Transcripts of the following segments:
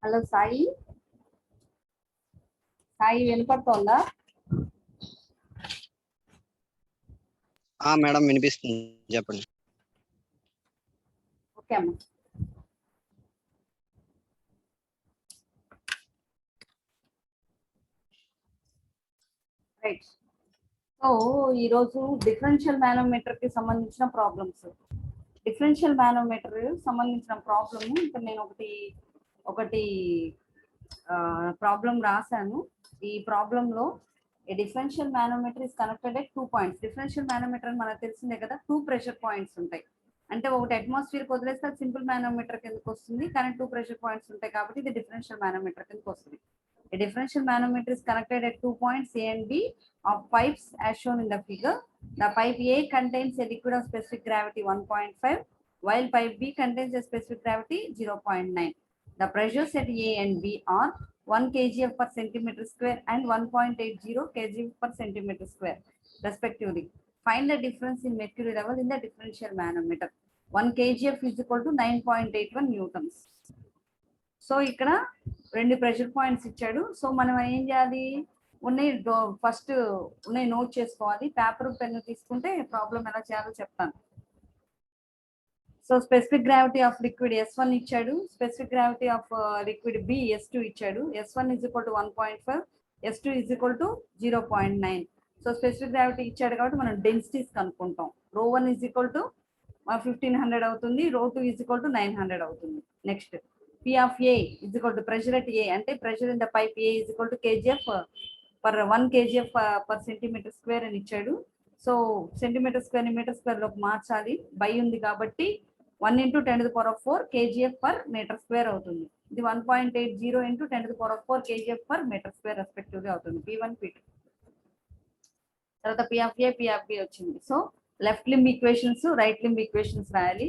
Hello Sai, Sai వినపడుతోందా? Madam వినిపిస్తుంది, చెప్పండి. ఓకే అమ్మా. రైట్. సో ఈరోజు డిఫరెన్షియల్ మానోమీటర్ కి సంబంధించిన ప్రాబ్లమ్స్. డిఫరెన్షియల్ మానోమీటర్ సంబంధించిన ప్రాబ్లమ్ ఇక్కడ నేను ఒకటి ప్రాబ్లం రాశాను. ఈ ప్రాబ్లంలో a differential manometer is connected at 2 points. Differential manometer మనకు తెలిసిందే కదా, 2 ప్రెషర్ పాయింట్స్ ఉంటాయి. అంటే ఒకటి అట్మాస్ఫియర్ వదిలేస్తే సింపుల్ మానోమీటర్ కిందకి వస్తుంది, కానీ 2 ప్రెషర్ పాయింట్స్ ఉంటాయి కాబట్టి ఇది డిఫరెన్షియల్ మానోమీటర్ కిందకి వస్తుంది. A differential manometer is connected at 2 points A and B of pipes as shown in the figure. The pipe A contains a liquid of specific gravity 1.5, while pipe B contains a specific gravity 0.9. The pressures at A and B are 1 kgf per centimeter square and 1.80 kgf per centimeter square respectively. Find the difference in mercury level in the differential manometer. 1 kgf is equal to 9.81 newtons. So ఇక్కడ 2 pressure points ఇచ్చాడు. So మనం ఏం చేయాలి, first note చేసుకోవాలి. Paper pen తీసుకుంటే problem ఎలా చేయాలో చెప్తాను. So specific gravity of liquid S1 ఇచ్చాడు, specific gravity of liquid B S2 ఇచ్చాడు. S1 is equal to 1.5, S2 is equal to 0.9. So specific gravity ఇచ్చాడు కాబట్టి మనం డెన్సిటీస్ కనుక్కుంటాం. ρ1 is equal to 1500 అవుతుంది, ρ2 is equal to 900 అవుతుంది. Next P of A is equal to pressure at A, అంటే pressure in the pipe A is equal to kgf per 1 kgf per centimeter square అని ఇచ్చాడు. So centimetre square ని metre square లోకి మార్చాలి, by ఉంది కాబట్టి 1 × 10⁴ kgf per meter square అవుతుంది. ఇది 1.80 × 10⁴ kgf per meter square respectively అవుతుంది. P1 P2 తర్వాత P of A P of B వచ్చింది. So left limb equations, right limb equations రాయాలి.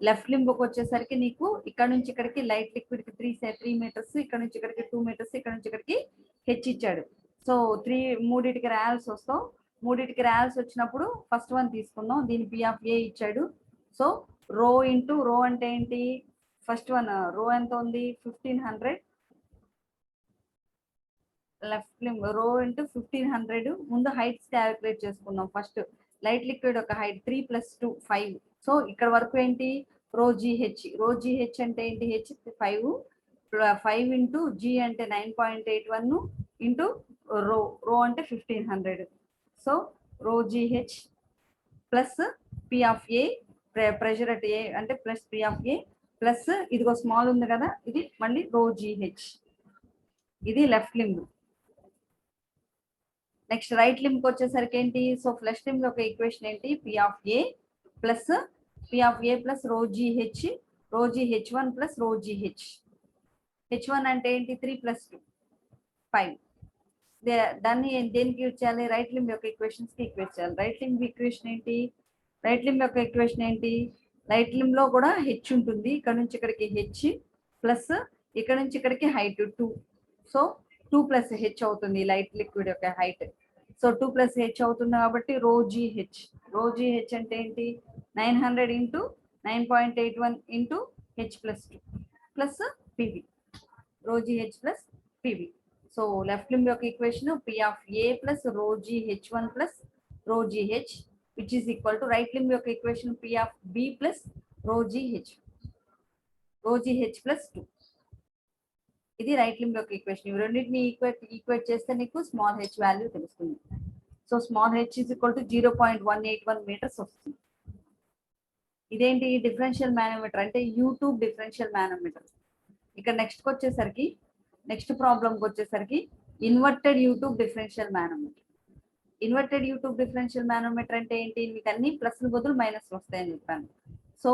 లెఫ్ట్ లింబ్ వచ్చేసరికి నీకు ఇక్కడ నుంచి ఇక్కడికి లైట్ లిక్విడ్ కి 3 మీటర్స్, ఇక్కడ నుంచి ఇక్కడికి 2 మీటర్స్, ఇక్కడ నుంచి ఇక్కడికి హెచ్ ఇచ్చాడు. సో మూడిటికి రాయాల్సి వస్తాం. మూడిటికి రాయాల్సి వచ్చినప్పుడు ఫస్ట్ వన్ తీసుకుందాం. దీని P of A ఇచ్చాడు. సో ρ ఇంటూ ρ అంటే ఏంటి, ఫస్ట్ వన్ ρ ఎంత ఉంది 1500, లెఫ్ట్ లింబ్ ρ ఇంటూ 1500. ముందు హైట్స్ క్యాలిక్యులేట్ చేసుకుందాం. ఫస్ట్ లైట్ లిక్విడ్ ఒక హైట్ 3 + 2 5. సో ఇక్కడ వరకు ఏంటి ρgh, ρgh అంటే ఏంటి, h 5, 5 ఇంటూ g అంటే 9.81 ఇంటూ ρ అంటే 1500. So ρgh plus P of A pressure at A అంటే plus P of A plus ఇదిగో స్మాల్ ఉంది కదా, ఇది మళ్ళీ ρgh. ఇది left limb. Next right limb వచ్చేసరికి ఏంటి, సో లెఫ్ట్ లింబ్ యొక్క ఈక్వేషన్ ఏంటి, P of A plus P of A plus ρgh, ρgh1 plus ρgh. h1 అంటే ఏంటి 3 + 2 5. దాన్ని దేనికి యూజ్ చేయాలి, రైట్ లింబ్ యొక్క ఈక్వేషన్స్ కి ఈక్వేట్ చేయాలి. రైట్ లింబ్ ఈక్వేషన్ ఏంటి, రైట్ లింబ్ యొక్క ఈక్వేషన్ ఏంటి, రైట్ లింబ్ లో కూడా h ఉంటుంది, ఇక్కడ నుంచి ఇక్కడికి h ప్లస్ ఇక్కడ నుంచి ఇక్కడికి హైట్ 2. సో 2 + h అవుతుంది లైట్ లిక్విడ్ యొక్క హైట్. సో 2 + h అవుతుంది కాబట్టి ρgh, ρgh అంటే ఏంటి 900 into 9.81 into h + 2 plus PV, ρgh plus PV. So left limb యొక్క equation P of A plus ρgh1 plus ρgh which is equal to right limb యొక్క equation P of B plus ρgh, ρgh plus 2. ఇది right limb యొక్క equation. ఇవి రెండింటిని equate చేస్తే నీకు small h value తెలుస్తుంది. So small h is equal to 0.181 metres వస్తుంది. ఇదేంటి డిఫరెన్షియల్ మానోమీటర్ అంటే యూట్యూబ్ డిఫరెన్షియల్ మానోమీటర్. ఇక్కడ నెక్స్ట్ ప్రాబ్లంకి వచ్చేసరికి inverted U tube differential manometer. Inverted U tube differential manometer అంటే ఏంటి, మీకు అన్ని ప్లస్ల బదులు మైనస్ వస్తాయని చెప్పాను. So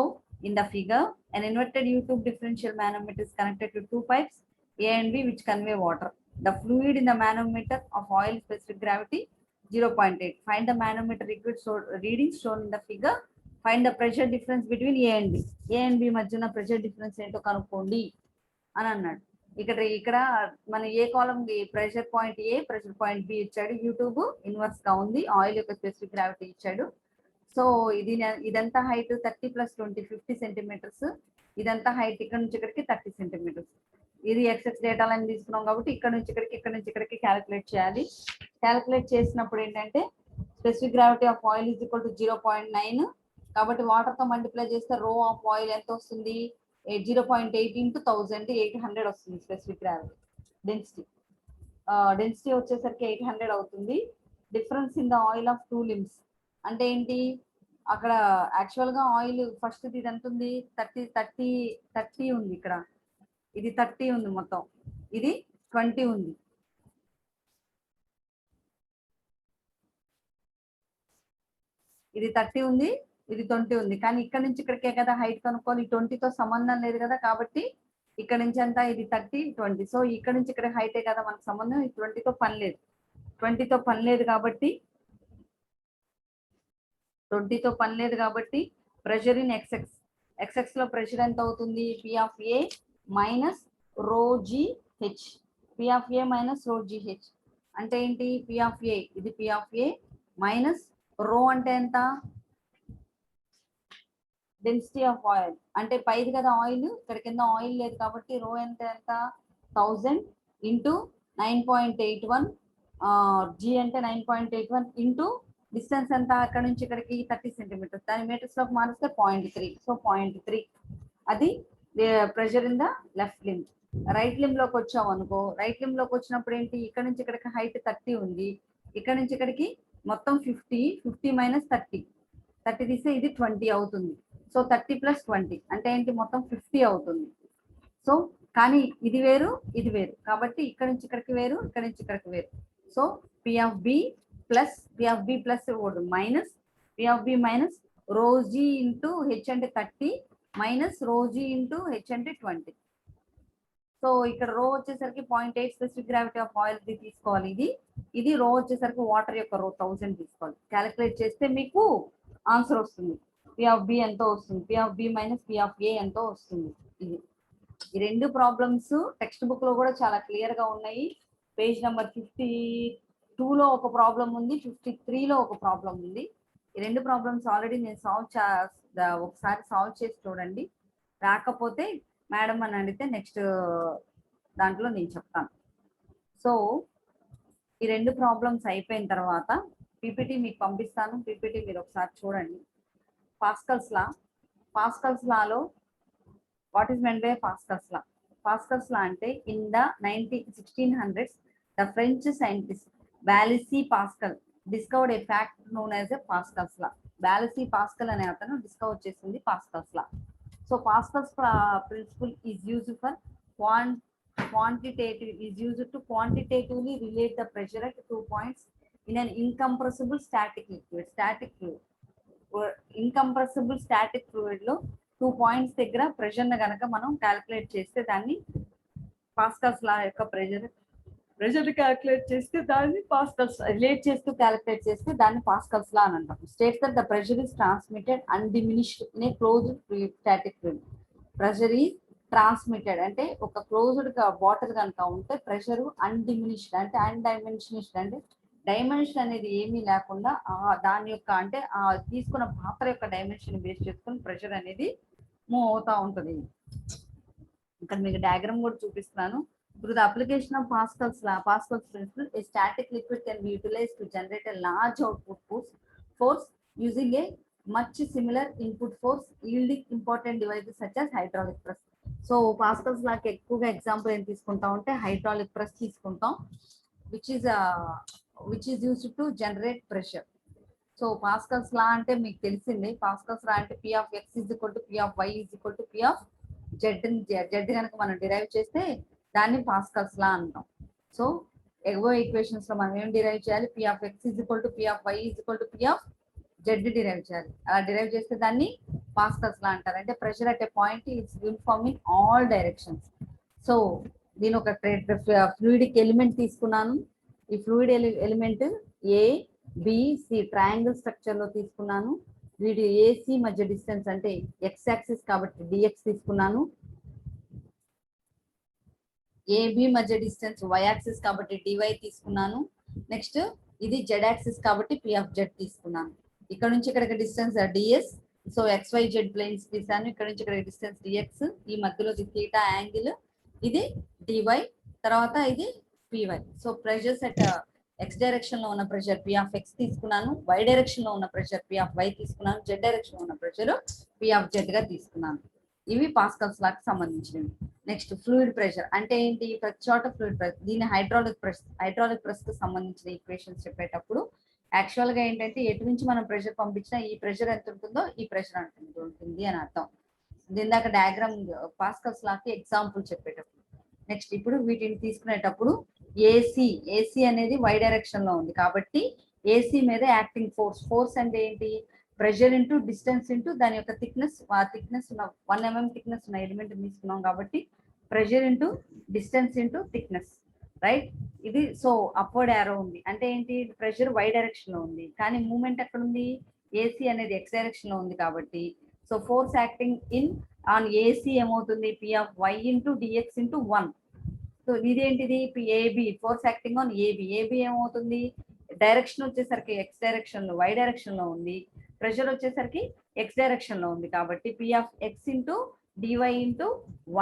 in the figure an inverted U-tube differential manometer is connected to 2 pipes A and B which convey water. The fluid in the manometer of oil specific gravity 0.8. Find the manometer liquid readings shown in the figure. Find the pressure difference between A and B. A and B మధ్యన pressure difference ఏంటో కనుక్కోండి అని అన్నాడు. ఇక్కడ మన ఏ కాలం pressure point A, pressure point B ఇచ్చాడు. యూట్యూబ్ ఇన్వర్స్ గా ఉంది, ఆయిల్ యొక్క స్పెసిఫిక్ గ్రావిటీ ఇచ్చాడు. సో ఇదంతా హైట్ 30 + 20 50 సెంటీమీటర్స్, ఇదంతా హైట్ ఇక్కడ నుంచి ఇక్కడికి 30 సెంటీమీటర్స్. ఇది ఎక్స్ఎక్స్ డేటా లైన్ తీసుకున్నాం కాబట్టి ఇక్కడ నుంచి ఇక్కడికి ఇక్కడ నుంచి ఇక్కడికి క్యాలిక్యులేట్ చేయాలి. క్యాలిక్యులేట్ చేసినప్పుడు ఏంటంటే specific gravity of oil is equal to 0.9. కాబట్టి వాటర్ తో మల్టిప్లై చేస్తే రో ఆఫ్ ఆయిల్ ఎంత వస్తుంది? 0.8 ఇంటూ 1000 800 వస్తుంది స్పెసిఫిక్ గ్రావిటీ. డెన్సిటీ వచ్చేసరికి 800 అవుతుంది. Difference in the oil of 2 limbs అంటే ఏంటి? అక్కడ యాక్చువల్ గా ఆయిల్ ఫస్ట్ ఇది ఎంత ఉంది? 30 ఉంది. ఇక్కడ ఇది 30 ఉంది, మొత్తం ఇది 20 ఉంది. ఇది 30 ఉంది, ఇది 20 ఉంది. కానీ ఇక్కడ నుంచి ఇక్కడికే కదా హైట్ కనుక్కోవాలి. 20తో సంబంధం లేదు కదా, కాబట్టి ఇక్కడ నుంచి అంతా ఇది 30 20. సో ఇక్కడ నుంచి ఇక్కడ హైటే కదా మనకు సంబంధం. ఇది 20తో పని లేదు. 20తో పని లేదు కాబట్టి 20తో పని లేదు కాబట్టి ప్రెషర్ ఇన్ ఎక్స్ఎక్స్. ఎక్స్ఎక్స్ లో ప్రెషర్ ఎంత అవుతుంది? P of A minus rho G H. P of A minus rho G H అంటే ఏంటి? పి ఆఫ్ ఏ, ఇది పి ఆఫ్ ఏ మైనస్ రో అంటే ఎంత? డెన్సిటీ ఆఫ్ ఆయిల్ అంటే పైది కదా ఆయిల్, ఇక్కడ కింద ఆయిల్ లేదు కాబట్టి రో ఎంత 1000 ఇంటూ 9.81. జీ అంటే 9.81 ఇంటూ డిస్టెన్స్ ఎంత అక్కడ నుంచి ఇక్కడికి 30 సెంటీమీటర్స్. దాని మీటర్స్ లోకి మారిస్తే 0.3. సో 0.3 అది pressure in the left limb. Right limb లోకి వచ్చాం అనుకో. రైట్ లింబ్ లోకి వచ్చినప్పుడు ఏంటి? ఇక్కడ నుంచి ఇక్కడికి హైట్ 30 ఉంది. ఇక్కడ నుంచి ఇక్కడికి మొత్తం 50 మైనస్ 30 తీస్తే ఇది 20 అవుతుంది. సో 30 ప్లస్ 20 అంటే ఏంటి? మొత్తం 50 అవుతుంది. సో కానీ ఇది వేరు, ఇది వేరు కాబట్టి ఇక్కడ నుంచి ఇక్కడికి వేరు, ఇక్కడ నుంచి ఇక్కడికి వేరు. So P of B plus minus P of B minus rho G into H అంటే 30 మైనస్ రోజీ ఇంటూ హెచ్ అంటే 20. సో ఇక్కడ రో వచ్చేసరికి 0.8 స్పెసిఫిక్ గ్రావిటీ ఆఫ్ ఆయిల్ తీసుకోవాలి. ఇది రో వచ్చేసరికి వాటర్ యొక్క రో 1000 తీసుకోవాలి. క్యాలిక్యులేట్ చేస్తే మీకు ఆన్సర్ వస్తుంది. పి ఆఫ్ బి ఎంతో వస్తుంది? P of B minus P of A ఎంతో వస్తుంది. ఈ రెండు ప్రాబ్లమ్స్ టెక్స్ట్ బుక్ లో కూడా చాలా క్లియర్ గా ఉన్నాయి. పేజ్ నెంబర్ 52లో ఒక ప్రాబ్లం ఉంది, 53లో ఒక ప్రాబ్లం ఉంది. ఈ రెండు ప్రాబ్లమ్స్ ఆల్రెడీ నేను ఒకసారి సాల్వ్ చేసి చూడండి. రాకపోతే మేడం అని అడిగితే నెక్స్ట్ దాంట్లో నేను చెప్తాను. సో ఈ రెండు ప్రాబ్లమ్స్ అయిపోయిన తర్వాత పీపీటీ మీకు పంపిస్తాను. పీపీటీ మీరు ఒకసారి చూడండి. పాస్కల్స్ లాలో what is meant by Pascal's law అంటే in the 1600s the French scientist Blaise Pascal discovered a fact known as a Pascal's law. Blaise Pascal అనే అతను డిస్కవర్ చేసింది Pascal's law. So Pascal's principle is used for quantitatively relate the pressure at 2 points in an incompressible static liquid. Incompressible static fluid లో 2 points దగ్గర pressure ని గనక మనం calculate చేస్తే దాన్ని పాస్కల్స్ లా యొక్క ప్రెషర్ క్యాలిక్యులేట్ చేస్తే దాన్ని పాస్కల్స్ రిలేట్ చేస్తూ క్యాలిక్యులేట్ చేస్తే దాన్ని పాస్కల్స్ లా అని అంటాం. States that the pressure is transmitted undiminished in a closed static fluid. Pressure is transmitted అంటే ఒక క్లోజ్డ్ బాటిల్ కనుక ఉంటే ప్రెషర్ అన్డిమినిష్డ్ అంటే అన్డైమెన్షనిష్డ్ అంటే డైమెన్షన్ అనేది ఏమీ లేకుండా దాని యొక్క అంటే ఆ తీసుకున్న పాత్ర యొక్క డైమెన్షన్ బేస్ చేసుకుని ప్రెషర్ అనేది మూవ్ అవుతా ఉంటుంది. ఇక్కడ మీకు డయాగ్రామ్ కూడా చూపిస్తున్నాను. Through the application of Pascal's principle, a static liquid can be utilized to generate a large output force using a much similar input force, yielding important devices such as hydraulic press. So Pascal's law కి ఎక్కువగా example ఏం తీసుకుంటాం అంటే hydraulic press తీసుకుంటాం, which is used to generate pressure. So Pascal's law అంటే మీకు తెలిసిందే. Pascal's law అంటే P of x is equal to P of y is equal to P of z కనుక మనం డిరైవ్ చేస్తే దాన్ని పాస్కల్స్ లా అంటాం. సో ఎగో ఈక్వేషన్స్ లో మనం ఏం డిరైవ్ చేయాలి? P of x is equal to P of y is equal to P of z derive చేయాలి. అలా డిరైవ్ చేస్తే దాన్ని పాస్కల్స్ లా అంటారు. అంటే pressure at a point it's uniform in all directions. So దీని ఒక ఫ్లూయిడిక్ ఎలిమెంట్ తీసుకున్నాను. ఈ fluid element ABC triangle structure లో తీసుకున్నాను. వీటి AC మధ్య డిస్టెన్స్ అంటే x యాక్సిస్ కాబట్టి dx తీసుకున్నాను. AB మధ్య డిస్టెన్స్ y యాక్సిస్ కాబట్టి dy తీసుకున్నాను. నెక్స్ట్ ఇది z యాక్సిస్ కాబట్టి P of z తీసుకున్నాను. ఇక్కడ నుంచి ఇక్కడికి distance ds. So XYZ planes తీసాను. ఇక్కడ నుంచి ఇక్కడికి డిస్టెన్స్ dx. ఈ మధ్యలో థీటా యాంగిల్ ఇది డివై, తర్వాత ఇది P Y. So pressures at X direction లో ఉన్న ప్రెషర్ పి ఆఫ్ ఎక్స్ తీసుకున్నాను, వై డైరెక్షన్ లో ఉన్న ప్రెషర్ పి ఆఫ్ వై తీసుకున్నాను, జెడ్ డైరెక్షన్ లో ఉన్న ప్రెషర్ పి ఆఫ్ జెడ్ గా తీసుకున్నాను. ఇవి పాస్కల్స్ లా కి సంబంధించినవి. నెక్స్ట్ ఫ్లూయిడ్ ప్రెషర్ అంటే ఏంటి? ప్రతి చోట ఫ్లూయిడ్ ప్రెషర్. దీన్ని హైడ్రాలిక్ ప్రెస్ కి సంబంధించిన ఈక్వేషన్స్ చెప్పేటప్పుడు యాక్చువల్ గా ఏంటంటే ఎటు నుంచి మనం ప్రెషర్ పంపించినా ఈ ప్రెషర్ ఎంత ఉంటుందో ఈ ప్రెషర్ ఉంటుంది అని అర్థం. ఇందాక డయాగ్రామ్ పాస్కల్స్ లాకి ఎగ్జాంపుల్ చెప్పేటప్పుడు. నెక్స్ట్ ఇప్పుడు వీటిని తీసుకునేటప్పుడు ఏసీ అనేది వై డైరెక్షన్ లో ఉంది కాబట్టి ఏసీ మీద యాక్టింగ్ ఫోర్స్ అంటే ఏంటి? ప్రెషర్ ఇంటూ డిస్టెన్స్ ఇంటూ దాని యొక్క థిక్నెస్. ఆ థిక్నెస్ ఉన్న 1 mm థిక్నెస్ ఉన్న ఎలిమెంట్ తీసుకున్నాం కాబట్టి pressure into distance into thickness, right? ఇది సో అప్వర్డ్ యారో ఉంది అంటే ఏంటి? ప్రెషర్ వై డైరెక్షన్ లో ఉంది కానీ మూమెంట్ ఎక్కడ ఉంది? ఏసీ అనేది ఎక్స్ డైరెక్షన్ లో ఉంది కాబట్టి so force acting in on AC ఏమవుతుంది? P of Y into dx into 1. So ఇదేంటిది? AB force acting on AB ఏమవుతుంది? డైరెక్షన్ వచ్చేసరికి ఎక్స్ డైరెక్షన్ లో, వై డైరెక్షన్ లో ఉంది. ప్రెషర్ వచ్చేసరికి ఎక్స్ డైరెక్షన్ లో ఉంది కాబట్టి P of X into dy into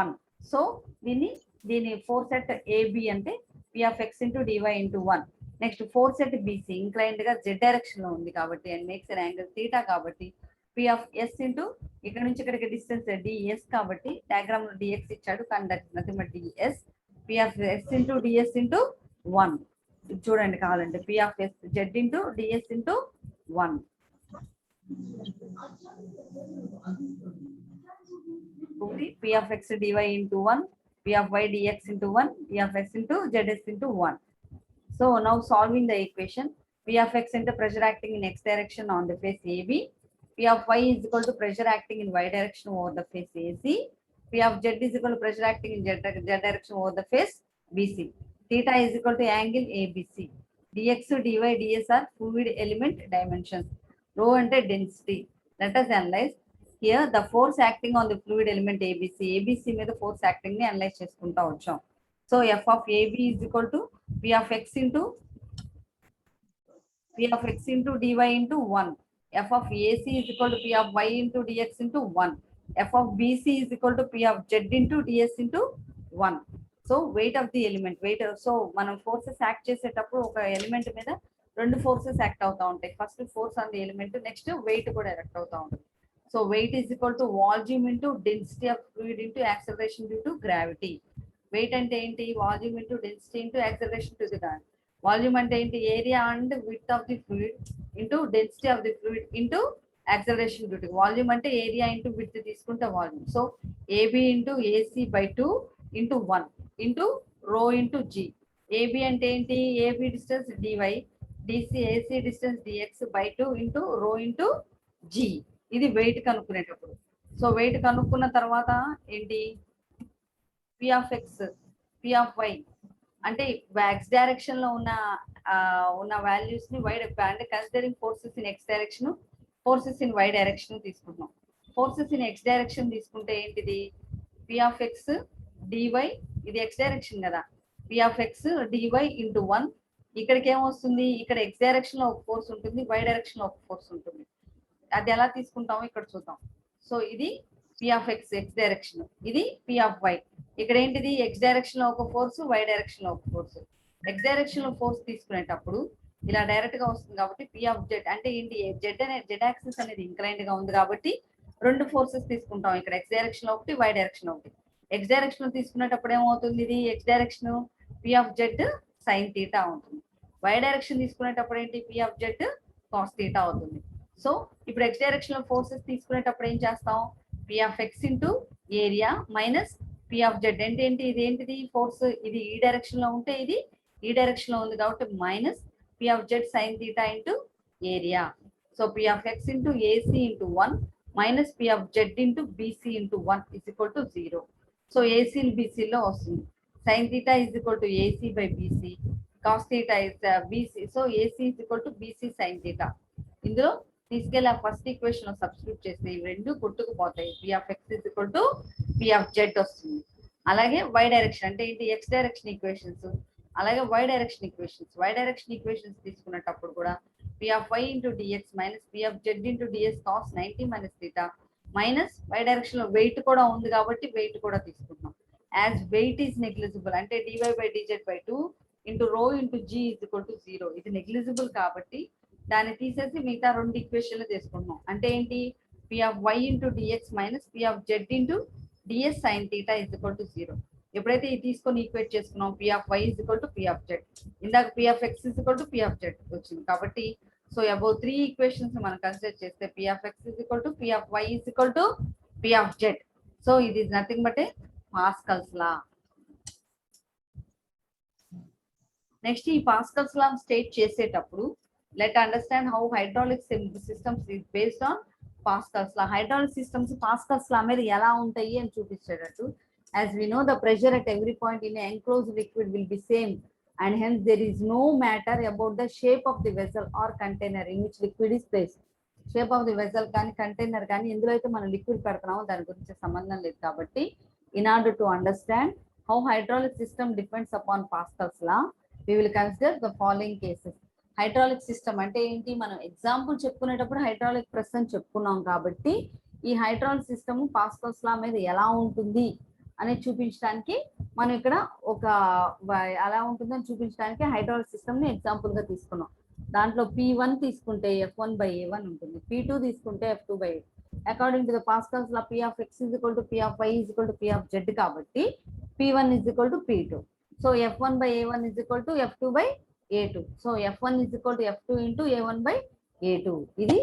1. So దీని ఫోర్స్ ఎట్ ఏబి అంటే P of X into dy into 1. Next force at BC inclined గా జెడ్ డైరెక్షన్ లో ఉంది కాబట్టి and makes an angle theta కాబట్టి పి ఆఫ్ ఎస్ ఇంటూ ఇక్కడ నుంచి ఇక్కడికి డిస్టెన్స్ డిఎస్ కాబట్టి డయాగ్రామ్ లో డిఎక్స్ ఇచ్చాడు కానీ that nothing but D S. P of S into D S into 1 చూడండి కావాలంటే P of S Z into D S into 1. P of x dy into 1, P of y dx into 1, P of s into zs into 1. So now solving the equation, P of x into pressure acting in x direction on the face AB, P of y is equal to pressure acting in y direction over the face AC, P of z is equal to pressure acting in z direction over the face BC. Theta is equal to angle ABC. dx, dy, ds are fluid element dimensions. Rho and density. Let us analyze. Here the force acting on the fluid element ABC మీద force acting ని analyse చేసుకుంటా వచ్చాం. So f of AB is equal to P of x into dy into 1. F of AC is equal to P of y into dx into 1. F of BC is equal to P of z into ds into 1. So weight of the element so మనం forces act చేసేటప్పుడు ఒక element మీద రెండు forces act అవుతా ఉంటాయి. First force on the element, next weight కూడా act అవుతా ఉంటుంది. So weight is equal to volume into density of fluid into acceleration due to gravity. Weight ante enti? Volume into density into acceleration to the gravity. Volume ante enti? Area and width of the fluid into density of the fluid into acceleration due to. Volume ante area into width తీసుకుంటే volume. So AB into AC by 2 into 1 into rho into G. AB ante enti? AB distance dy, DC AC distance dx by 2 into rho into G. ఇది weight కనుక్కునేటప్పుడు. So weight కనుక్కున్న తర్వాత ఏంటి? P of X, P of Y అంటే X direction లో ఉన్న values ని Y అంటే considering forces in X direction, forces in Y direction తీసుకుంటున్నాం. ఫోర్సెస్ ఇన్ ఎక్స్ డైరెక్షన్ తీసుకుంటే ఏంటిది? పి ఆఫ్ ఎక్స్ డివై, ఇది ఎక్స్ డైరెక్షన్ కదా, P of X D Y into 1. ఇక్కడికి ఏమొస్తుంది? ఇక్కడ ఎక్స్ డైరెక్షన్ లో ఒక ఫోర్స్ ఉంటుంది, వై డైరెక్షన్ లో ఒక ఫోర్స్ ఉంటుంది. అది ఎలా తీసుకుంటామో ఇక్కడ చూద్దాం. సో ఇది P of X X direction, ఇది పి ఆఫ్ వై. ఇక్కడ ఏంటిది? ఎక్స్ డైరెక్షన్ లో ఒక ఫోర్స్, వై డైరెక్షన్ లో ఒక ఫోర్స్. ఎక్స్ డైరెక్షన్ లో ఫోర్స్ తీసుకునేటప్పుడు ఇలా డైరెక్ట్ గా వస్తుంది కాబట్టి పి ఆఫ్ జెడ్ అంటే ఏంటి? జెడ్ యాక్సిస్ అనేది ఇంక్లైన్డ్ గా ఉంది కాబట్టి రెండు ఫోర్సెస్ తీసుకుంటాం ఇక్కడ, ఎక్స్ డైరెక్షన్ లో ఒకటి, వై డైరెక్షన్ లో ఒకటి. ఎక్స్ డైరెక్షన్ లో తీసుకునేటప్పుడు ఏమవుతుంది? ఇది X direction P of Z sine theta అవుతుంది. వై డైరెక్షన్ తీసుకునేటప్పుడు ఏంటి? P of Z cos theta అవుతుంది. సో ఇప్పుడు ఎక్స్ డైరెక్షన్ లో ఫోర్సెస్ తీసుకునేటప్పుడు ఏం చేస్తాం? P of X into area minus P of Z అంటే ఏంటి? ఇది ఏంటిది? ఫోర్స్ ఇది ఈ డైరెక్షన్ లో ఉంటే ఇది ఈ డైరెక్షన్ లో ఉంది కాబట్టి minus P of Z sine theta into area. So P of X into AC into 1 minus P of Z into BC into 1 is equal to 0. So AC బీసీలో వస్తుంది. Sine theta is equal to AC by BC, cos theta is BC. So AC is equal to BC sine theta. ఇందులో తీసుకెళ్ళి ఆ first equation లో substitute చేస్తే ఇవి రెండు కొట్టుకుపోతాయి. P of X is equal to P of Z వస్తుంది. అలాగే వై డైరెక్షన్ అంటే ఏంటి? ఎక్స్ డైరెక్షన్ ఈక్వేషన్స్, అలాగే Y direction equations. Y direction equations తీసుకునేటప్పుడు కూడా P of Y into dx minus P of Z into ds cos 90 minus theta minus Y direction లో weight కూడా ఉంది కాబట్టి వెయిట్ కూడా తీసుకుంటాం. యాజ్ వెయిట్ ఈజ్ నెగ్లిజిబుల్ అంటే dy/dz/2 into rho into g is equal to 0. ఇది negligible కాబట్టి దాన్ని తీసేసి మిగతా రెండు ఈక్వేషన్లు తీసుకుంటున్నాం. అంటే ఏంటి, p of y into dx minus p of z into ds sin theta is equal to 0. ఎప్పుడైతే ఇది తీసుకొని ఈక్వేట్ చేసుకున్నాం p of y is equal to p of z, ఇందాక p of x is equal to p of z వచ్చింది. కాబట్టి so above 3 equations మనం consider చేస్తే p of x is equal to p of y is equal to p of z. So ఇది is nothing but a Pascal's law. Next ఈ Pascal's law state చేసేటప్పుడు let understand how hydraulic systems is based on Pascal's law. Hydraulic systems Pascal's law మీద ఎలా ఉంటాయి అని చూపించేటట్టు. As we know, the pressure at every point in an enclosed liquid will be same, and hence there is no matter about the shape of the vessel or container in which liquid is placed. Shape of the vessel కానీ container కానీ ఎందులో అయితే మనం liquid పెడుతున్నామో దాని గురించి సంబంధం లేదు. కాబట్టి in order to understand how hydraulic system depends upon Pascal's law, we will consider the following cases. Hydraulic system అంటే ఏంటి, మనం ఎగ్జాంపుల్ చెప్పుకునేటప్పుడు హైడ్రాలిక్ ప్రెస్ అని చెప్పుకున్నాం. కాబట్టి ఈ హైడ్రాలిక్ సిస్టమ్ పాస్కల్స్ లా మీద ఎలా ఉంటుంది అనేది చూపించడానికి మనం ఇక్కడ ఒక అలా ఉంటుందని చూపించడానికి హైడ్రాలిక్ సిస్టమ్ ని ఎగ్జాంపుల్ గా తీసుకున్నాం. దాంట్లో P1 తీసుకుంటే F1/A1 ఉంటుంది, P2 తీసుకుంటే F2/A2. According to the Pascal's law P of x is equal to P of y is equal to P of z కాబట్టి P1 is equal to P2. So F1/A1 is equal to F2/A2. So F1 is equal to F2 into A1/A2. ఇది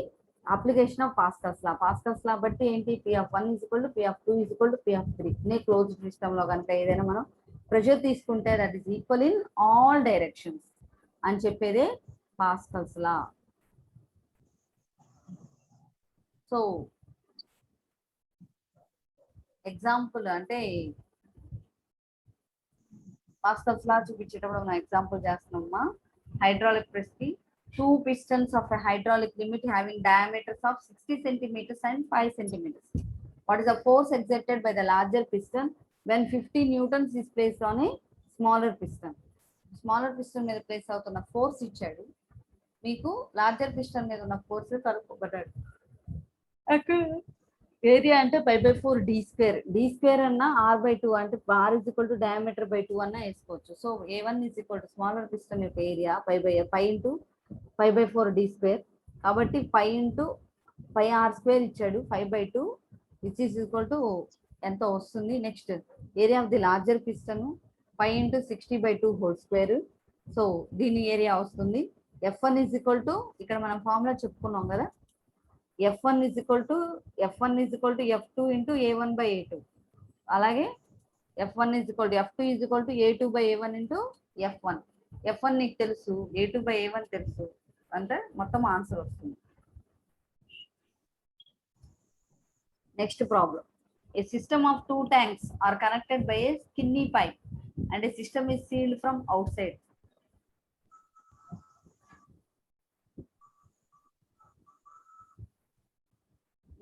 application of Pascal's law. Pascal's law బట్టి ఏంటి, P of 1 is equal to P of 2 is equal to P of 3. నే closed system లో కనుక ఏదైనా మనం pressure తీసుకుంటే that is equal in all directions అని చెప్పేదే పాస్కల్స్ లా. సో ఎగ్జాంపుల్ అంటే పాస్కల్స్ లా చూపించేటప్పుడు మనం ఎగ్జాంపుల్ చేస్తున్నామా. హైడ్రాలిక్ ప్రెస్ కి 2 pistons of a hydraulic limit having diameters of 60 centimeters and 5 centimeters. What is the force exerted by the larger piston when 50 newtons is placed on a smaller piston? Smaller piston మీద place అవుతున్న force ఇచ్చాడు, మీకు larger piston మీద ఉన్న force కనుక్కోబడ్డాడు. అక్కడ area అంటే π/4 d² అన్న r/2 అంటే r is equal to diameter/2 అన్న వేసుకోవచ్చు. So A1 is equal to smaller piston యొక్క ఏరియా π/4 d². కాబట్టి π/r² ఇచ్చాడు 5/2 విచ్ ఈస్ ఈక్వల్ టు ఎంత వస్తుంది. Next area of the larger piston π × 60/2 whole square. So దీని ఏరియా వస్తుంది. F1 ఈజ్ ఈక్వల్ టు ఇక్కడ మనం ఫార్ములా చెప్పుకున్నాం కదా, F1 is equal to F2 into A1/A2. అలాగే F1 is equal to F2 is equal to A2/A1 into F1. F1 నీకు తెలుసు, A2/A1 తెలుసు, అంటే మొత్తం ఆన్సర్ వస్తుంది. Next problem. A system of 2 tanks are connected by a skinny pipe and a system is sealed from outside.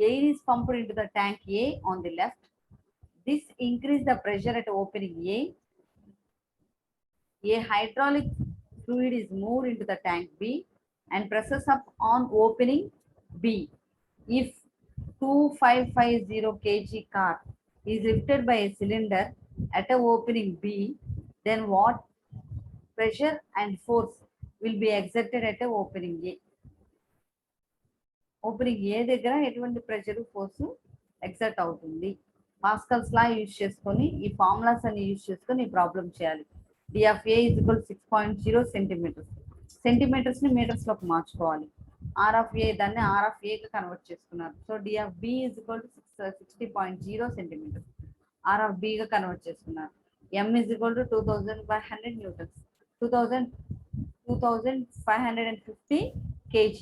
Air is pumped into the tank A on the left. This increases the pressure at opening A. A hydraulic fluid is moved into the tank B and presses up on opening B. If 2550 kg car is lifted by a cylinder at a opening B, then what pressure and force will be exerted at a opening A? Opening A దగ్గర ఎటువంటి pressure force exert అవుతుంది. Pascal's లా use చేసుకొని ఈ formulas అన్ని use చేసుకొని ఈ problem చేయాలి. D of A is equal to 6.0 centimeters. Centimetres ని మీటర్స్ లోకి మార్చుకోవాలి. R of A దాన్ని R of A గా కన్వర్ట్ చేసుకున్నారు. So D of B is equal to 60.0 centimeters. R of B గా కన్వర్ట్ చేసుకున్నారు. M is equal to 2500 newtons. 2550 kg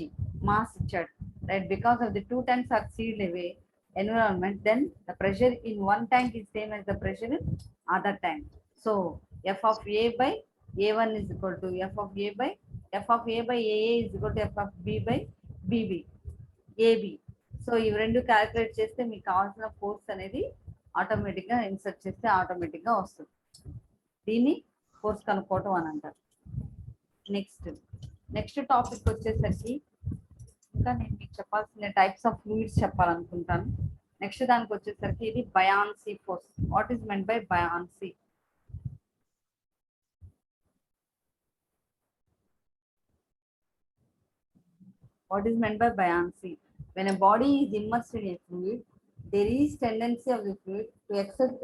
mass ఇచ్చాడు. Right, because of the 2 tanks are sealed away environment, then the pressure in one tank is same as the pressure in other tank. So F of A by A1 is equal to F of A by AA is equal to F of B by BB AB. So ఇవి రెండు calculate చేస్తే మీకు కావాల్సిన force అనేది automatic గా insert చేస్తే automatic గా వస్తుంది. దీన్ని ఫోర్స్ కనుక్కోవటం అని అంటారు. నెక్స్ట్ టాపిక్ వచ్చేసరికి ఇంకా నేను మీకు చెప్పాల్సిన టైప్స్ ఆఫ్ ఫ్లూయిడ్స్ చెప్పాలనుకుంటాను. నెక్స్ట్ దానికి వచ్చేసరికి ఇది buoyancy force. What is meant by buoyancy? What is meant by buoyancy? When a body is immersed in a fluid, there is tendency of the fluid to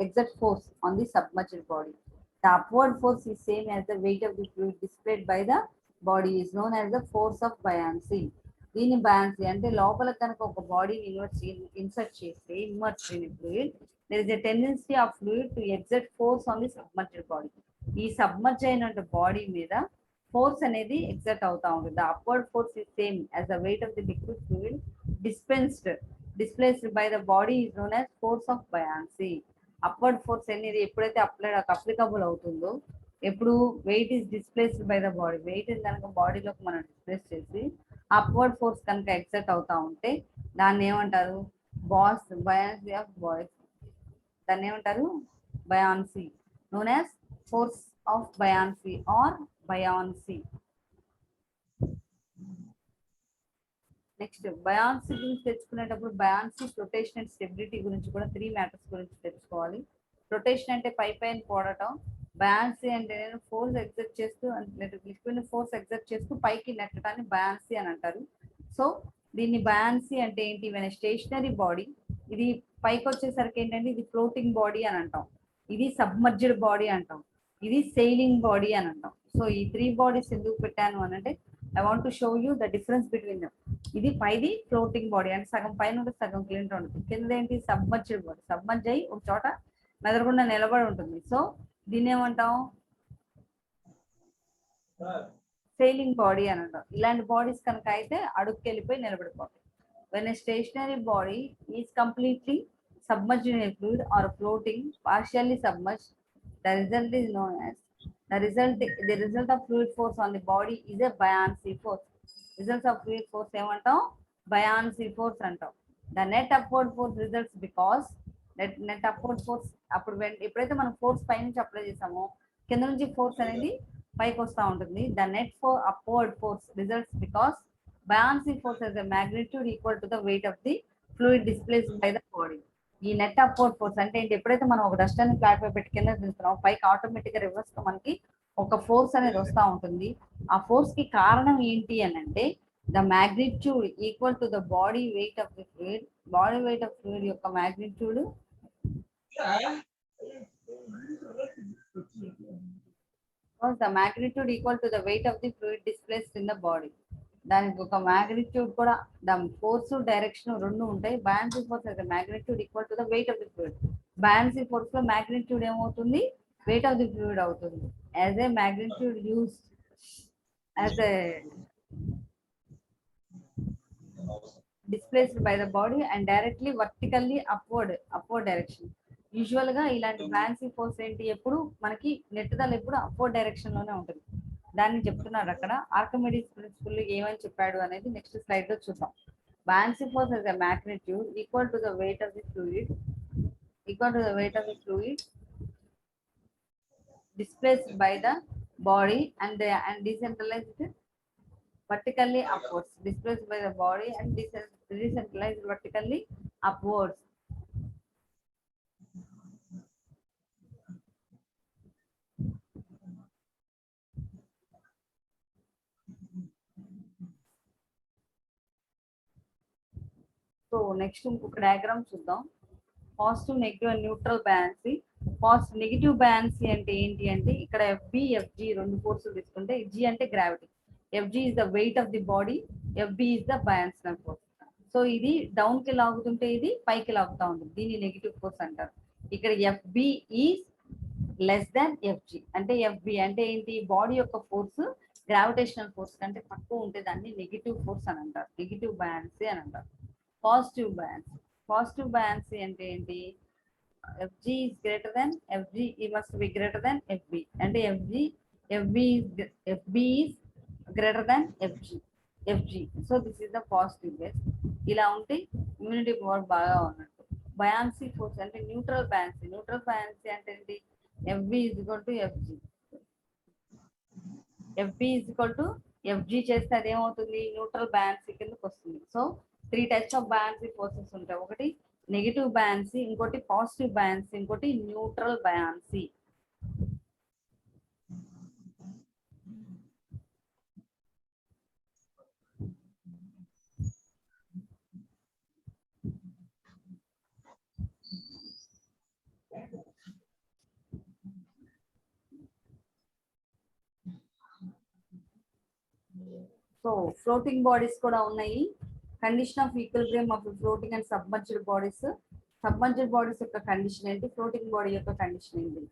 exert force on the submerged body. The upward force is same as the weight of the fluid displayed by the body is known as the force of buoyancy. దీని buoyancy అంటే లోపల కనుక ఒక బాడీని insert చేస్తే immersed in fluid, there is a tendency of fluid to exert force on the submerged body. ఈ submerge అయిన body మీద ఫోర్స్ అనేది ఎగ్జర్ట్ అవుతా ఉంటుంది. The upward force is same as the weight of the liquid fluid displaced by the body is known as force of buoyancy. Upward force అనేది ఎప్పుడైతే applicable అవుతుందో, ఎప్పుడు weight is displaced by the body, weight కనుక బాడీలోకి మనం displays చేసి upward force కనుక exert అవుతా ఉంటే దాన్ని ఏమంటారు? Buoyancy of body. దాన్ని ఏమంటారు? Buoyancy, known as force of buoyancy or buoyancy. Next buoyancy గురించి తెచ్చుకునేటప్పుడు బయాన్సీ, రొటేషన్ అండ్ స్టెబిలిటీ గురించి కూడా 3 మ్యాటర్స్ గురించి తెచ్చుకోవాలి. రొటేషన్ అంటే పై పైన పోవడం, బయాన్సీ అంటే ఫోర్స్ ఎగ్జర్ట్ చేస్తూ లిక్విడ్ ఫోర్స్ ఎగ్జర్ట్ చేస్తూ పైకి నెట్టడాన్ని బయాన్సీ అని అంటారు. సో దీన్ని బయాన్సీ అంటే ఏంటి? వెన్ స్టేషనరీ బాడీ, ఇది పైకి వచ్చేసరికి ఏంటంటే ఇది ఫ్లోటింగ్ బాడీ అని అంటాం, ఇది సబ్మర్జ్డ్ బాడీ అంటాం, ఇది సెయిలింగ్ బాడీ అని అంటాం. సో ఈ 3 బాడీస్ ఎందుకు పెట్టాను అని అంటే I want to show you the difference between dum. ఇది పైది ఫ్లోటింగ్ బాడీ అంటే సగం పైన ఉంటుంది, సగం కింద ఉంటుంది. కింద ఏంటి? సబ్మర్జ్డ్ బాడీ, సబ్మర్జ్ అయ్యి ఒక చోట మెదరకుండా నిలబడి ఉంటుంది. సో దీన్ని ఏమంటాం? సెయిలింగ్ బాడీ అని అంటాం. ఇలాంటి బాడీస్ కనుక అయితే అడుగుకి వెళ్ళిపోయి నిలబడిపోతాయి. When a stationary body is completely submerged in a fluid or floating partially submerged, the result is known as the result of fluid force on the body is a buoyancy force. Results of fluid force ఏమంటాం? buoyancy force అంటాం. The net upward force results because net upward force అప్పుడు ఎప్పుడైతే మనం force పై నుంచి apply చేసామో కింద నుంచి force అనేది పైకి వస్తూ ఉంటుంది. The net upward force results because buoyancy force has a magnitude equal to the weight of the fluid displaced by the body. ఈ నెట్ అప్వర్డ్ ఫోర్స్ అంటే ఏంటి? ఎప్పుడైతే మనం ఒక డస్ట్ అని ఫ్లాట్ పై పెట్టి కింద దించుతున్నాం, పైకి ఆటోమేటిక్ గా రివర్స్ గా మనకి ఒక ఫోర్స్ అనేది వస్తూ ఉంటుంది. ఆ ఫోర్స్ కి కారణం ఏంటి అని అంటే the magnitude equal to the body weight of the fluid. Body weight of fluid యొక్క magnitude the magnitude equal to the weight of the fluid displaced in the body. దానికి ఒక మ్యాగ్నిట్యూడ్ కూడా, దాని ఫోర్స్ డైరెక్షన్ రెండు ఉంటాయి. Buoyancy force అయితే magnitude equal to the weight of the fluid. Buoyancy force లో magnitude ఏమవుతుంది? వెయిట్ ఆఫ్ ది ఫ్లూయిడ్ అవుతుంది. As a magnitude use as a displaced by the body and directly vertically upward direction. Usual గా ఇలాంటి buoyancy force ఏంటి? ఎప్పుడు మనకి నెట్టుదల ఎప్పుడు upward direction లోనే ఉంటుంది. దాన్ని చెప్తున్నాడు అక్కడ. ఆర్కిమిడీస్ ప్రిన్సిపల్ ఏమని చెప్పాడు అనేది నెక్స్ట్ స్లైడ్ లో చూద్దాం. Buoyancy force has a magnitude equal to the weight of the fluid displaced by the body and decentralized vertically upwards. Displaced by the body and decentralized vertically upwards. So next ఇంకొక diagram చూద్దాం. Positive, negative and neutral buoyancy. Negative buoyancy అంటే ఏంటి అంటే ఇక్కడ FB, FG రెండు ఫోర్సులు తీసుకుంటే, G అంటే gravity, FG is the weight of the body, FB is the buoyancy force. So ఇది డౌన్ కి లాగుతుంటే ఇది పైకి లాగుతా ఉంటుంది, దీన్ని నెగిటివ్ ఫోర్స్ అంటారు. ఇక్కడ FB is less than FG అంటే ఎఫ్బి అంటే ఏంటి? బాడీ యొక్క ఫోర్స్ గ్రావిటేషనల్ ఫోర్స్ కంటే తక్కువ ఉంటే దాన్ని నెగిటివ్ ఫోర్స్ అని అంటారు, నెగిటివ్ బయాన్సీ అని అంటారు. పాజిటివ్ బయాన్సీ అంటే ఏంటి? FG is greater than FG, it must be greater than FB అంటే FB is greater than FG. So this is the positive case. ఇలా ఉంటే ఇమ్యూనిటీ పవర్ బాగా ఉన్నట్టు. బయాన్సీ ఫోర్స్ అంటే న్యూట్రల్ బయాన్సీ అంటే ఏంటి? FB is equal to FG చేస్తే అదేమవుతుంది? Neutral buoyancy కిందకి వస్తుంది. So 3 types of buoyancy forces ఉంటాయి. ఒకటి నెగిటివ్ బయాన్సీ, ఇంకోటి పాజిటివ్ బయాన్సీ, ఇంకోటి neutral buoyancy. So floating bodies కూడా ఉన్నాయి. Condition of equilibrium of floating and submerged bodies. Submerged bodies యొక్క కండిషన్ ఏంటి, ఫ్లోటింగ్ బాడీ యొక్క కండిషన్ ఏంటి.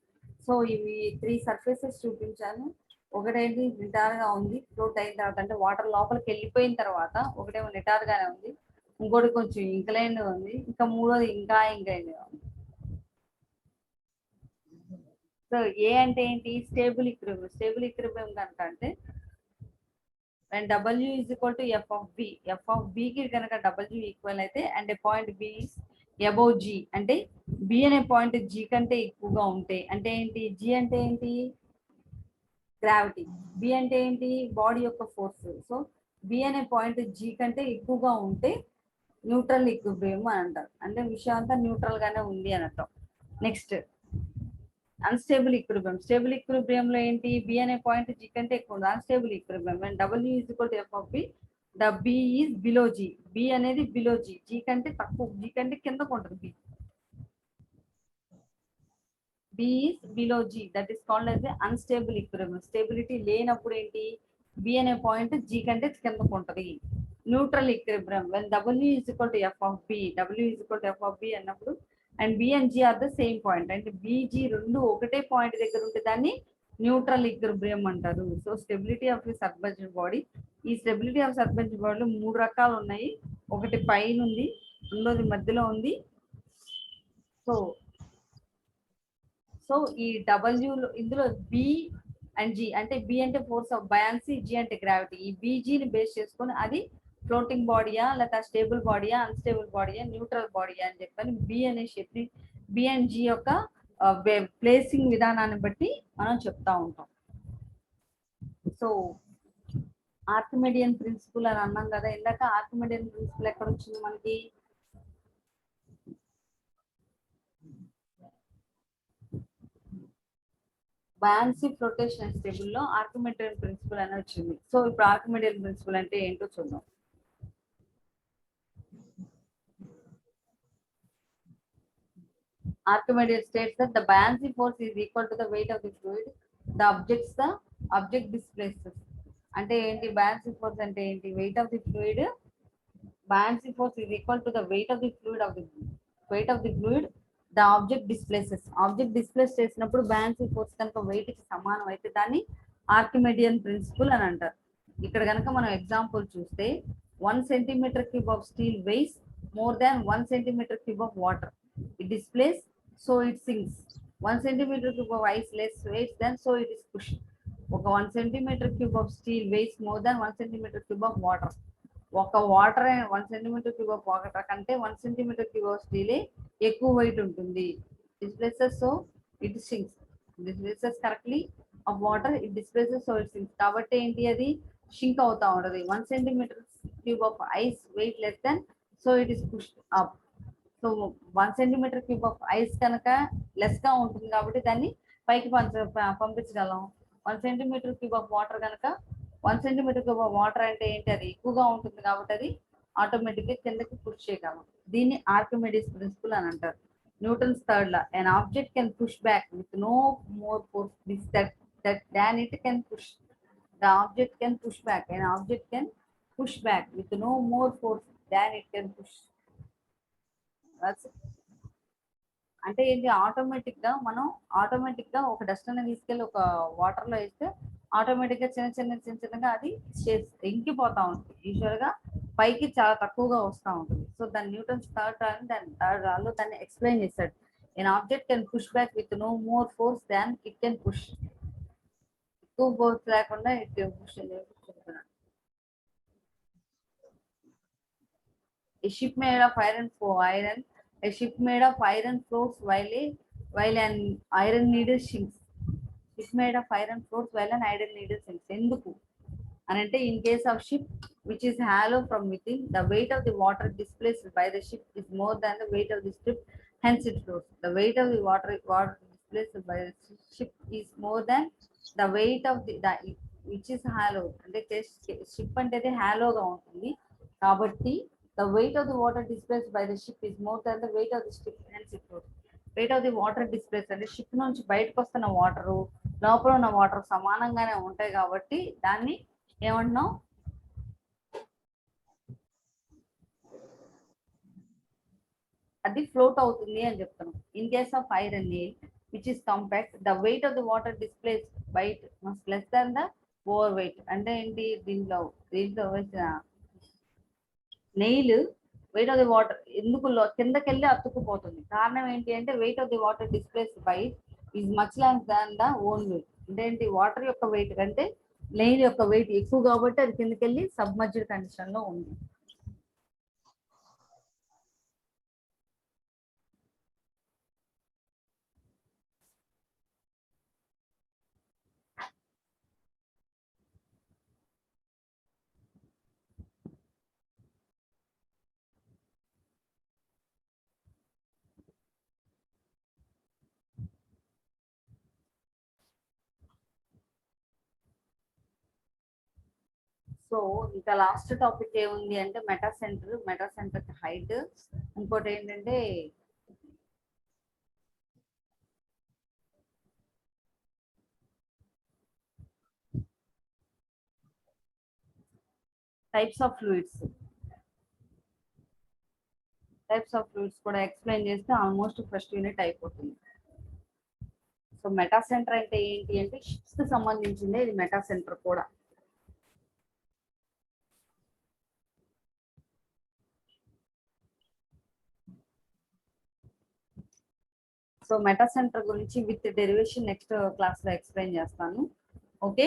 సో ఇవి 3 సర్ఫేసెస్ చూపించాను. ఒకటేంటి నిటారుగా ఉంది, ఫ్లోట్ అయిన తర్వాత అంటే వాటర్ లోపలికి వెళ్ళిపోయిన తర్వాత, ఒకటేమో నిటారుగానే ఉంది, ఇంకోటి కొంచెం ఇంక్లైన్ ఉంది, ఇంకా మూడోది ఇంకా ఇంక్లైన్ ఉంది. సో ఏ అంటే ఏంటి, స్టేబుల్ ఈక్విలిబ్రియం. స్టేబుల్ ఈక్విలిబ్రియం కనుక అంటే when W is equal to F of B, F of B కి కనుక W ఈక్వల్ అయితే and point B is above G, అంటే B అనే పాయింట్ G కంటే ఎక్కువగా ఉంటే, అంటే ఏంటి, G అంటే ఏంటి, గ్రావిటీ, B అంటే ఏంటి, బాడీ యొక్క ఫోర్స్. సో B అనే పాయింట్ G కంటే ఎక్కువగా ఉంటే న్యూట్రల్ ఈక్విలిబ్రియం అని అంటారు. అంటే విషయం అంతా న్యూట్రల్ గానే ఉంది అని అంటాం. Next unstable equilibrium. Stable equilibrium లో ఏంటి, బి అనే పాయింట్ జి కంటే ఎక్కువ ఉంది, unstable equilibrium. When W is equal to F of B, the B is below G. B అనేది బిలో జి, జి కంటే తక్కువ, జి కంటే కిందకు ఉంటుంది B. B is below G, that is called as unstable equilibrium. Stability లేనప్పుడు ఏంటి, B అనే point G కంటే కిందకు ఉంటుంది. Neutral equilibrium when W is equal to F of B, W is equal to F of B అన్నప్పుడు and B and G are the same point, అంటే BG రెండు ఒకటే పాయింట్ దగ్గర ఉంటే దాన్ని న్యూట్రల్ ఈక్విలిబ్రియం అంటారు. So stability of the submerged body. ఈ stability of submerged బాడీలో 3 రకాలు ఉన్నాయి. ఒకటి పైన ఉంది, రెండోది మధ్యలో ఉంది. సో ఈ డబ్ల్యూలో ఇందులో బి అండ్ జి, అంటే బి అంటే ఫోర్స్ ఆఫ్ బయాన్సీ, జి అంటే గ్రావిటీ. ఈ బీజీని బేస్ చేసుకొని అది ఫ్లోటింగ్ బాడీయా, లేకపోతే స్టేబుల్ బాడీయా, అన్స్టేబుల్ బాడీయా, న్యూట్రల్ బాడీయా అని చెప్పని బి అనే షేప్, బి అండ్ జి యొక్క ప్లేసింగ్ విధానాన్ని బట్టి మనం చెప్తా ఉంటాం. సో ఆర్కిమిడియన్ ప్రిన్సిపల్ అని అన్నాం కదా ఇందాక. ఆర్కిమిడియన్ ప్రిన్సిపల్ ఎక్కడ వచ్చింది మనకి, బయాన్సీ, ఫ్లోటేషన్ అండ్ స్టేబుల్ లో ఆర్కిమిడియన్ ప్రిన్సిపల్ అని వచ్చింది. సో ఇప్పుడు ఆర్కిమిడియన్ ప్రిన్సిపల్ అంటే ఏంటో చూద్దాం. Archimedes states that the buoyancy force is equal to the weight of the fluid. The object displaces. అంటే ఏంటి, buoyancy force అంటే ఏంటి, weight of the fluid. Buoyancy force is equal to the weight of the fluid the object displaces. Object displace చేసినప్పుడు buoyancy force కనుక weight కి సమానం అయితే దాన్ని ఆర్కిమిడియన్ ప్రిన్సిపల్ అని అంటారు. ఇక్కడ కనుక మనం ఎగ్జాంపుల్ చూస్తే 1 centimeter cube of steel weighs more than 1 centimeter cube of water. It displaces, so it sinks. 1 centimeter cube of ice less weight than, so it is pushed. ఒక 1 centimeter cube of steel weighs more than 1 centimeter cube of water. ఒక water 1 centimeter cube of water కంటే 1 centimeter cube of steel ఎక్కువ weight ఉంటుంది. Displaces, so it sinks. Displaces correctly of water, it displaces, so it sinks. కాబట్టి ఏంటి, అది shrink అవుతా ఉంటది. 1 centimeter cube of ice weight less than, so it is pushed up. So 1 centimeter cube of ice కనుక less గా ఉంటుంది కాబట్టి దాన్ని పైకి పంపించగలం. 1 centimeter cube of వాటర్ కనుక 1 centimeter cube of వాటర్ అంటే ఏంటి, అది ఎక్కువగా ఉంటుంది కాబట్టి అది ఆటోమేటిక్ గా కిందకి పుష్ చేయగలం. దీన్ని ఆర్కిమిడిస్ ప్రిన్సిపల్ అని అంటారు. Newton's third law, an object can push back with no more force than it can push. The object can push back. An object can push back with no more force than it can push. అంటే ఏంటి, automatic గా ఒక dust అనేది తీసుకెళ్ళి ఒక water లో వేస్తే automatic గా చిన్నగా అది ఇంకిపోతా ఉంటుంది. యూజువల్ గా పైకి చాలా తక్కువగా వస్తూ ఉంటుంది. సో దాని న్యూటన్స్ థర్డ్ లో దాన్ని ఎక్స్ప్లెయిన్ చేశాడు. an object can push back with no more force than it can push. ఎక్కువ ఫోర్స్ లేకుండా it can push అనేది చెప్తున్నాడు. A ship made of iron floats while an iron needle sinks. Ship made of iron floats while an iron needle sinks. ఎందుకు, అని అంటే in case of ship which is hello from with in the weight of the water displaced by the ship is more than the weight of the strip hence it floats. The weight of the water displaced by the ship is more than the weight of the which is hollow. అంటే ship అంటే హాలోగా ఉంటుంది కాబట్టి the weight of the water displaced by the ship is more than the weight of the ship, hence it floats. Weight of the water displaced అంటే ship నుంచి బయటకు వస్తున్న water లోపల ఉన్న వాటర్ సమానంగానే ఉంటాయి కాబట్టి దాన్ని ఏమంటున్నాం, అది ఫ్లోట్ అవుతుంది అని చెప్తున్నాం. In case of iron nail which is compact the weight of the water displace by it must less than the over weight. అంటే ఏంటి, దీంట్లో వచ్చిన nail weight of the water ఎందుకు కిందకెళ్ళి అతుక్కుపోతుంది, కారణం ఏంటి అంటే weight of the water displace by it is much less than the own weight. అంటే ఏంటి, వాటర్ యొక్క వెయిట్ కంటే నెయిల్ యొక్క వెయిట్ ఎక్కువ కాబట్టి అది కిందకెళ్ళి సబ్మర్జ్డ్ కండిషన్ లో ఉంది. సో ఇంకా లాస్ట్ టాపిక్ ఏముంది అంటే మెటా సెంటర్ హైట్. ఇంకోటి ఏంటంటే టైప్స్ ఆఫ్ ఫ్లూయిడ్స్ కూడా ఎక్స్ప్లెయిన్ చేస్తే ఆల్మోస్ట్ ఫస్ట్ యూనిట్ అయిపోతుంది. సో మెటా సెంటర్ అంటే ఏంటి అంటే షిప్స్ కి సంబంధించిందే ఇది మెటా సెంటర్ కూడా. సో మెటా సెంటర్ గురించి విత్ డెరివేషన్ నెక్స్ట్ క్లాస్ లో ఎక్స్ప్లెయిన్ చేస్తాను. Okay,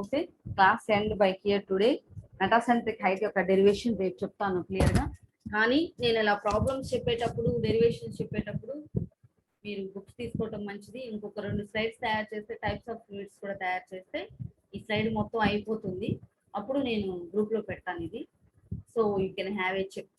okay class end by here today. Metacentric height యొక్క డెరివేషన్ రేపు చెప్తాను క్లియర్ గా. కానీ నేను ఇలా ప్రాబ్లమ్స్ చెప్పేటప్పుడు డెరివేషన్స్ చెప్పేటప్పుడు మీరు బుక్స్ తీసుకోవడం మంచిది. ఇంకొక 2 స్లైడ్స్ తయారు చేస్తే టైప్స్ ఆఫ్ ఫ్లూయిడ్స్ కూడా తయారు చేస్తే ఈ స్లైడ్ మొత్తం అయిపోతుంది. అప్పుడు నేను గ్రూప్ లో పెడతాను ఇది. So you can have a check.